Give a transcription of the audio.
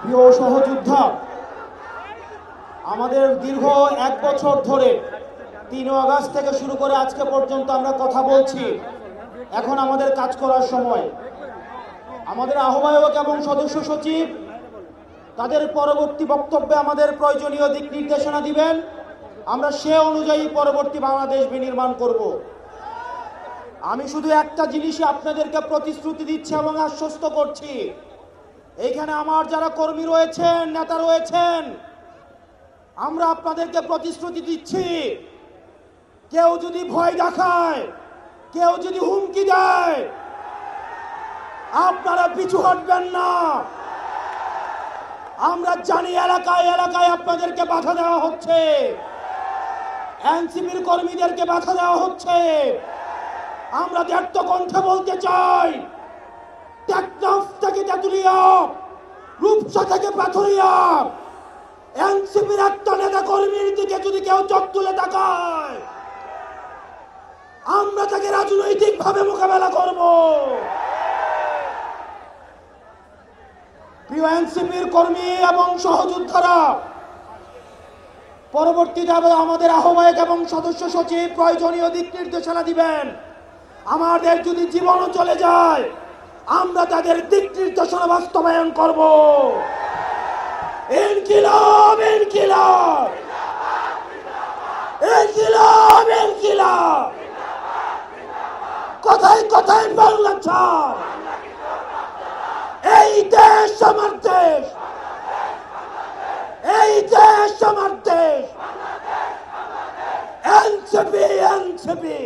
প্রিয় সহযোদ্ধা, আমাদের দীর্ঘ 1 বছর ধরে 3 আগস্ট থেকে শুরু করে আজকে পর্যন্ত আমরা কথা বলছি। এখন আমাদের কাজ করার সময়। আমাদের আহ্বায়ক এবং সদস্য সচিব তাদের পরবর্তী বক্তব্যে আমাদের প্রয়োজনীয় দিক নির্দেশনা দিবেন। আমরা সে অনুযায়ী পরবর্তী বাংলাদেশ বিনির্মাণ করব। আমি শুধু একটা জিনিসই আপনাদেরকে প্রতিশ্রুতি দিচ্ছি এবং আশ্বস্ত করছি, এইখানে আমার যারা কর্মী রয়েছেন, নেতা রয়েছেন, আমরা আপনাদেরকে প্রতিশ্রুতি দিচ্ছি, কেউ যদি ভয় দেখায়, কেউ যদি হুমকি দেয়, আপনারা পিছু হটবেন না। আমরা জানি এলাকায় এলাকায় আপনাদেরকে বাধা দেওয়া হচ্ছে, এনসিপির কর্মীদেরকে বাধা দেওয়া হচ্ছে। আমরা দ্ব্যর্থ কণ্ঠে বলতে চাই, টেকনাফ থেকে তেঁতুলিয়া, রূপসা থেকে পাথুরিয়া, এনসিপির একটা নেতা কর্মীর দিকে যদি কেউ চোখ তুলে তাকায়, আমরা তাকে রাজনৈতিকভাবে মোকাবেলা করব। প্রিয় এনসিপির কর্মী এবং সহযোদ্ধারা, পরবর্তীতে আমাদের আহ্বায়ক এবং সদস্য সচিব প্রয়োজনীয় দিক নির্দেশনা দিবেন। আমাদের যদি জীবনও চলে যায়, আমরা তাদের দিক নির্দেশনা বাস্তবায়ন করব। ইনকিলাব ইনকিলাব ইনকিলাব ইনকিলাব, কথায় কথায় বাংলা ছাড়। এই দেশ আমার দেশ, এই দেশ আমার দেশ। NCP NCP.